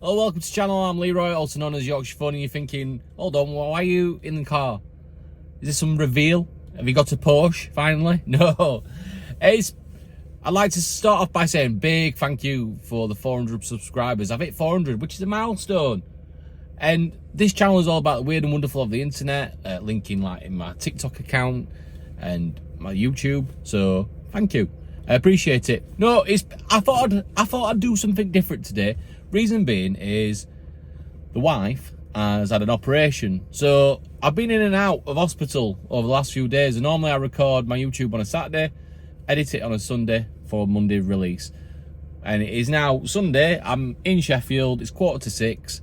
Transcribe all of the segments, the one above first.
Oh, welcome to the channel. I'm Leroy, also known as Yorkshire Phone, and you're thinking, hold on, why are you in the car? Is this some reveal? Have you got a Porsche, finally? No. I'd like to start off by saying big thank you for the 400 subscribers. I've hit 400, which is a milestone. And this channel is all about the weird and wonderful of the internet, linking like in my TikTok account and my YouTube. So thank you. I appreciate it. No, I thought I'd do something different today. Reason being is the wife has had an operation. So I've been in and out of hospital over the last few days. And normally I record my YouTube on a Saturday, edit it on a Sunday for Monday release. And it is now Sunday. I'm in Sheffield. It's 5:45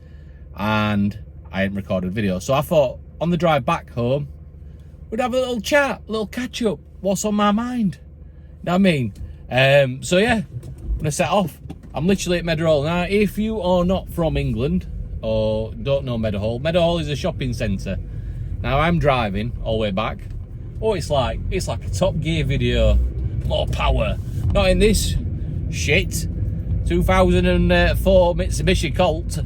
and I ain't recorded a video. So I thought on the drive back home, we'd have a little chat, a little catch up. What's on my mind? You know what I mean? So yeah, I'm gonna set off. I'm literally at Meadowhall. Now, if you are not from England or don't know Meadowhall, Meadowhall is a shopping centre. Now I'm driving all the way back. Oh, it's like a Top Gear video. More power. Not in this shit 2004 Mitsubishi Colt.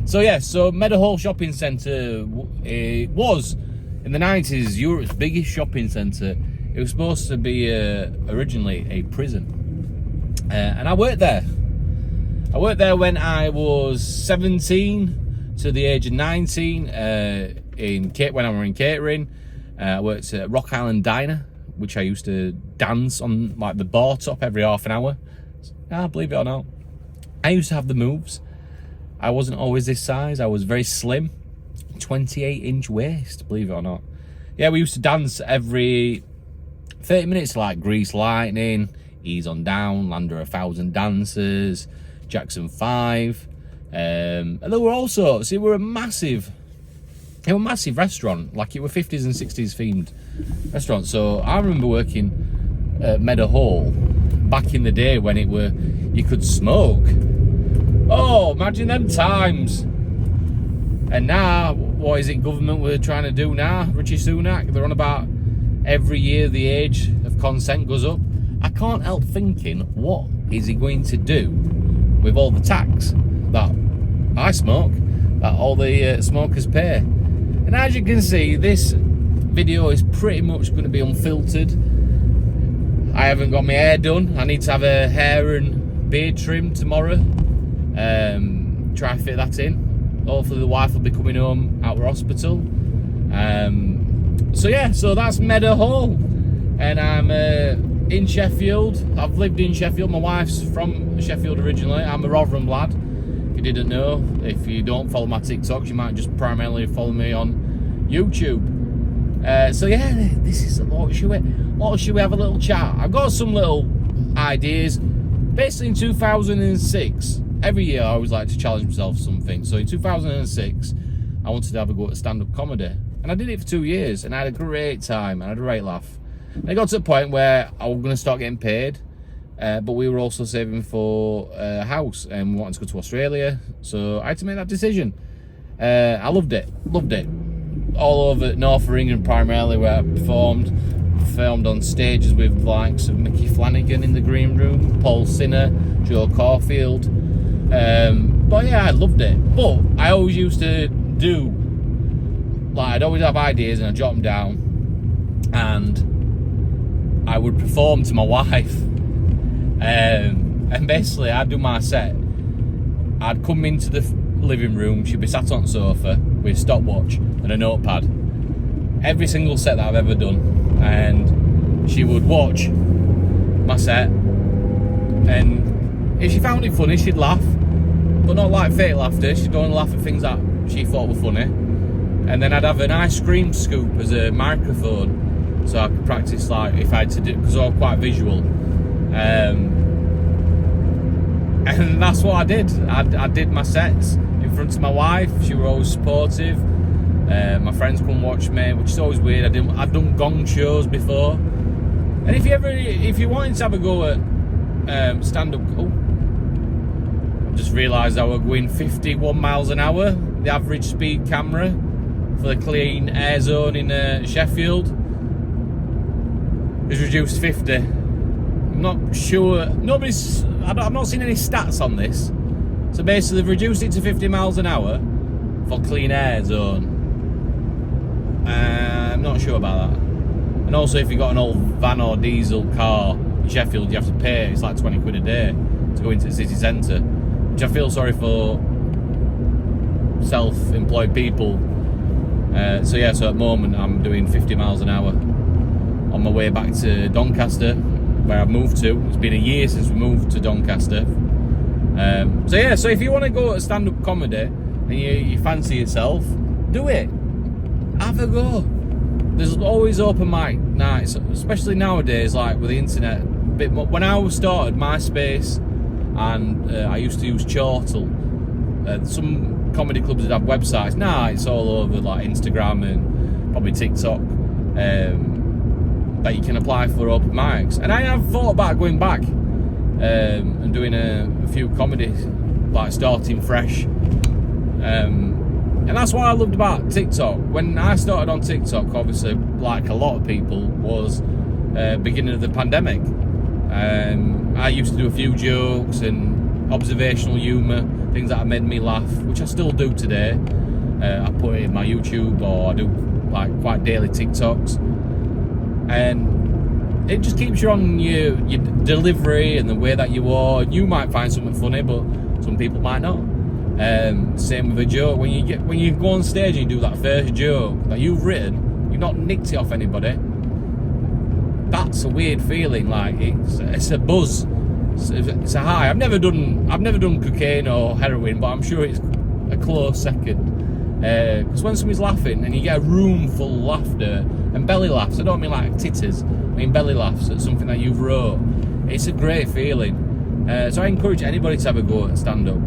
So yeah, so Meadowhall shopping centre was in the 90s Europe's biggest shopping centre. It was supposed to be originally a prison. And I worked there. I worked there when I was 17 to the age of 19 when I was in catering. I worked at Rock Island Diner, which I used to dance on like the bar top every half an hour. Believe it or not, I used to have the moves. I wasn't always this size. I was very slim, 28-inch waist, believe it or not. Yeah, we used to dance every 30 minutes, like Grease Lightning, Ease on Down, Land of 1,000 Dancers, Jackson 5. And there were all sorts. It were a massive restaurant. Like it were 50s and 60s themed restaurant. So I remember working at Meadowhall back in the day when you could smoke. Oh, imagine them times. And now, what is it government we're trying to do now? Richie Sunak, they're on about every year the age of consent goes up. I can't help thinking, what is he going to do with all the tax that I smoke, that all the smokers pay? And as you can see, this video is pretty much going to be unfiltered. I haven't got my hair done. I need to have a hair and beard trim tomorrow. Try and fit that in. Hopefully the wife will be coming home out of hospital. So yeah, so that's Meadowhall. And I'm in Sheffield. I've lived in Sheffield. My wife's from Sheffield originally. I'm a Rotherham lad, if you didn't know. If you don't follow my TikToks, you might just primarily follow me on YouTube. So yeah, this is what should we have a little chat? I've got some little ideas. Basically in 2006, every year I always like to challenge myself for something. So in 2006, I wanted to have a go at stand-up comedy. And I did it for 2 years, and I had a great time, and I had a great laugh. And it got to the point where I was going to start getting paid, but we were also saving for a house, and we wanted to go to Australia, so I had to make that decision. I loved it. All over North of England primarily, where I performed on stages with the likes of Mickey Flanagan in the Green Room, Paul Sinner, Joe Caulfield. But yeah, I loved it. But I always used to do, like, I'd always have ideas and I'd jot them down, and I would perform to my wife. And basically I'd do my set. I'd come into the living room, she'd be sat on the sofa with a stopwatch and a notepad. Every single set that I've ever done. And she would watch my set, and if she found it funny, she'd laugh. But not like fake laughter, she'd go and laugh at things that she thought were funny. And then I'd have an ice cream scoop as a microphone, so I could practice, like, if I had to do, because I'm quite visual. And that's what I did. I did my sets in front of my wife. She was always supportive. My friends come watch me, which is always weird. I've done gong shows before. And if you wanted to have a go at stand-up, I just realised I was going 51 miles an hour, the average speed camera for the clean air zone in Sheffield is reduced 50. I'm not sure. I'm not seeing any stats on this, So basically, they've reduced it to 50 miles an hour for clean air zone. I'm not sure about that. And also, if you've got an old van or diesel car in Sheffield, you have to pay. It's like 20 quid a day to go into the city centre, which I feel sorry for self-employed people. So at the moment I'm doing 50 miles an hour on my way back to Doncaster, where I've moved to. It's been a year since we moved to Doncaster. So if you want to go to stand-up comedy and you fancy yourself, do it. Have a go. There's always open mic nights, especially nowadays, like with the internet. A bit more. When I started MySpace, and I used to use Chortle, some comedy clubs that have websites. Now it's all over, like Instagram and probably TikTok, that you can apply for open mics. And I have thought about going back and doing a few comedies, like starting fresh. And that's what I loved about TikTok. When I started on TikTok, obviously, like a lot of people, was beginning of the pandemic. I used to do a few jokes and observational humour, things that made me laugh, which I still do today. I put it in my YouTube, or I do like quite daily TikToks, and it just keeps you on your delivery and the way that you are. You might find something funny, but some people might not. Same with a joke. When you go on stage and you do that first joke that you've written, you've not nicked it off anybody. That's a weird feeling. Like it's a buzz. It's a high. I've never done cocaine or heroin, but I'm sure it's a close second. Because when somebody's laughing and you get a room full of laughter and belly laughs, I don't mean like titters, I mean belly laughs at something that you've wrote. It's a great feeling. So I encourage anybody to have a go at stand-up.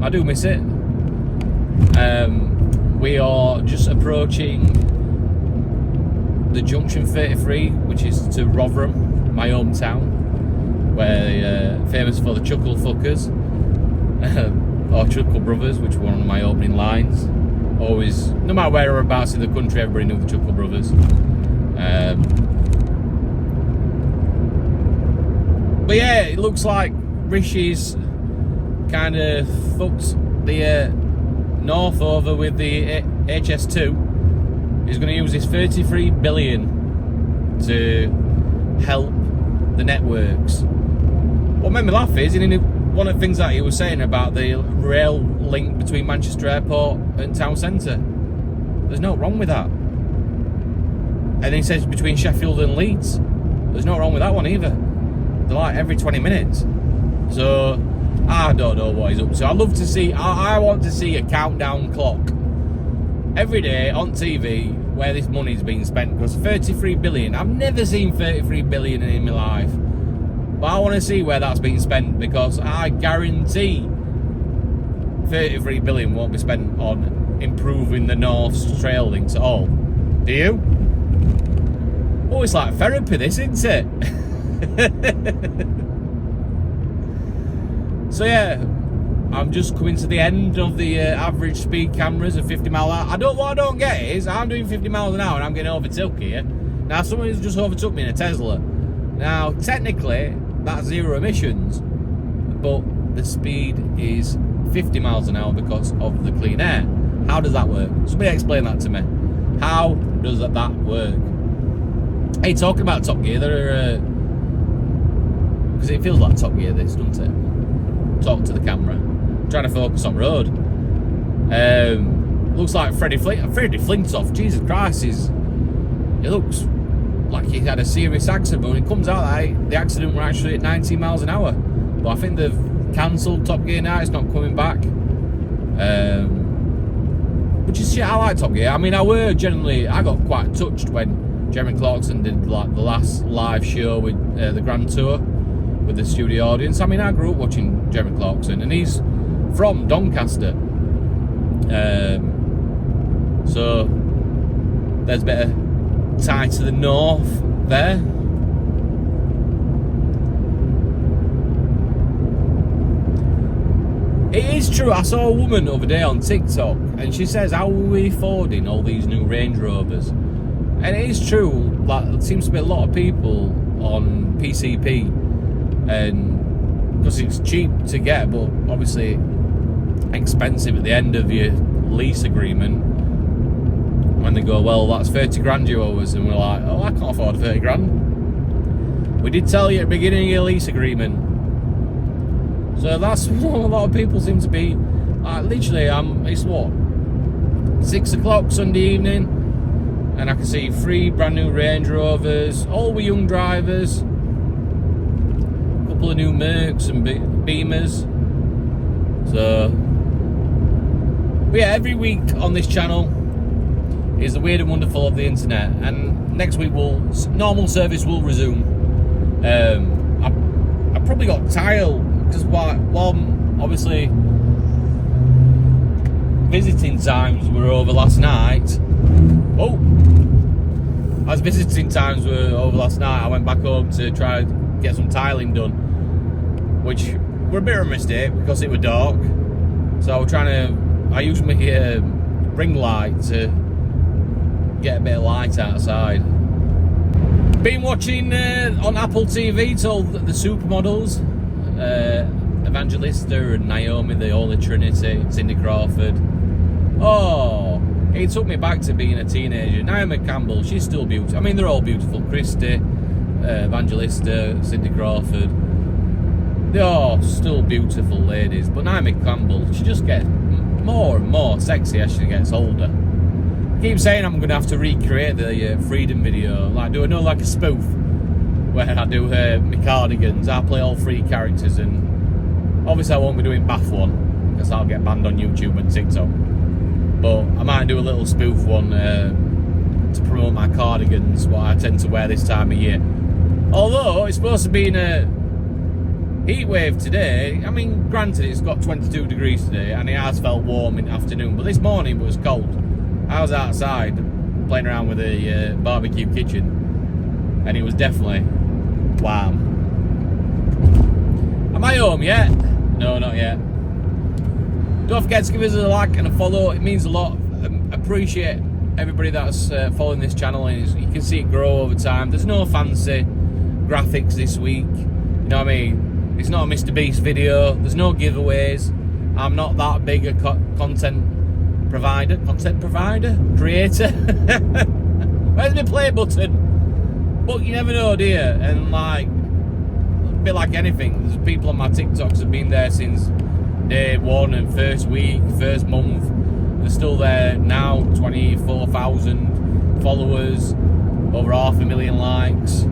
I do miss it. We are just approaching the Junction 33, which is to Rotherham, my hometown, where famous for the Chuckle Fuckers, or Chuckle Brothers, which were one of my opening lines. Always, no matter whereabouts in the country, everybody knew the Chuckle Brothers. But yeah, it looks like Rishi's kind of fucked the North over with the HS2. He's going to use this 33 billion to help the networks. What made me laugh is one of the things that he was saying about the rail link between Manchester Airport and town centre. There's no wrong with that. And he says between Sheffield and Leeds. There's no wrong with that one either. They're like every 20 minutes. So I don't know what he's up to. I want to see a countdown clock every day on TV where this money's being spent, because 33 billion, I've never seen 33 billion in my life, but I want to see where that's being spent, because I guarantee 33 billion won't be spent on improving the North's trail links at all. Do you? Oh, it's like therapy, this, isn't it? So yeah, I'm just coming to the end of the average speed cameras of 50 miles an hour. What I don't get is, I'm doing 50 miles an hour and I'm getting overtook here. Now someone's just overtook me in a Tesla. Now technically that's zero emissions, but the speed is 50 miles an hour because of the clean air. How does that work? Somebody explain that to me. How does that work? Hey, talking about Top Gear, because it feels like Top Gear this, doesn't it? Talk to the camera. I'm trying to focus on road. Looks like Freddie Flintoff. Jesus Christ, it looks like he had a serious accident, but when it comes out that the accident were actually at 19 miles an hour. But I think they've cancelled Top Gear now, it's not coming back. Which is shit. I like Top Gear. I mean, I got quite touched when Jeremy Clarkson did like the last live show with the Grand Tour with the studio audience. I mean, I grew up watching Jeremy Clarkson, and he's from Doncaster. So there's a bit of tie to the north there. It is true, I saw a woman the other day on TikTok, and she says, how are we affording all these new Range Rovers? And it is true, like, there seems to be a lot of people on PCP, and because it's cheap to get, but obviously expensive at the end of your lease agreement. When they go, well, that's 30 grand you owe us, and we're like, oh, I can't afford 30 grand. We did tell you at the beginning of your lease agreement. So that's what a lot of people seem to be. Literally, it's what, 6 o'clock Sunday evening, and I can see 3 brand new Range Rovers, all with young drivers, a couple of new Mercs and Beamers. So, but yeah, every week on this channel is the weird and wonderful of the internet, and next week normal service will resume. I probably got tired because one, obviously visiting times were over last night. As visiting times were over last night, I went back home to try to get some tiling done, which were a bit of a mistake because it was dark. So I used my ring light to get a bit of light outside. Been watching on Apple TV, told the supermodels, Evangelista and Naomi, the Holy Trinity, Cindy Crawford. Oh, it took me back to being a teenager. Naomi Campbell, she's still beautiful. I mean, they're all beautiful. Christy, Evangelista, Cindy Crawford. They're all still beautiful ladies. But Naomi Campbell, she just gets more and more sexy as she gets older. I keep saying I'm going to have to recreate the Freedom video. Like, do like a spoof where I do my cardigans. I play all 3 characters, and obviously I won't be doing Bath one because I'll get banned on YouTube and TikTok. But I might do a little spoof one to promote my cardigans, what I tend to wear this time of year. Although it's supposed to be in a heat wave today. I mean, granted, it's got 22 degrees today, and it has felt warm in the afternoon. But this morning it was cold. I was outside playing around with a barbecue kitchen, and it was definitely warm. Am I home yet? No, not yet. Don't forget to give us a like and a follow. It means a lot. Appreciate everybody that's following this channel, and you can see it grow over time. There's no fancy graphics this week. You know what I mean? It's not a Mr. Beast video. There's no giveaways. I'm not that big a content provider, creator. Where's my play button? But you never know, dear. And like, a bit like anything, there's people on my TikToks have been there since day 1 and first week, first month. They're still there now. 24,000 followers, over 500,000 likes.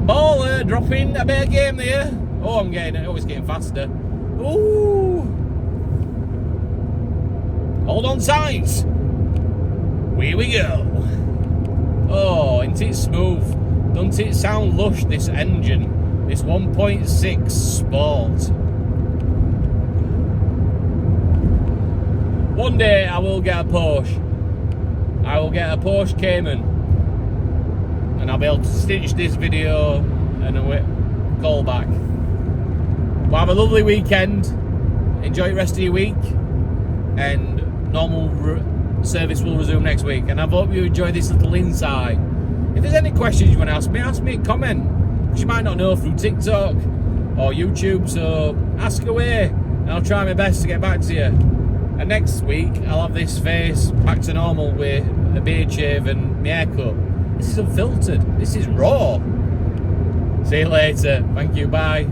Baller, dropping a bit of game there. Oh, it's getting faster. Ooh. Hold on tight. Here we go. Oh, isn't it smooth? Doesn't it sound lush, this engine? This 1.6 Sport. One day I will get a Porsche. I will get a Porsche Cayman. And I'll be able to stitch this video and a call back. Well, have a lovely weekend. Enjoy the rest of your week. And normal service will resume next week. And I hope you enjoy this little insight. If there's any questions you want to ask me a comment. Because you might not know through TikTok or YouTube. So ask away. And I'll try my best to get back to you. And next week, I'll have this face back to normal with a beard shave and my haircut. This is unfiltered. This is raw. See you later. Thank you. Bye.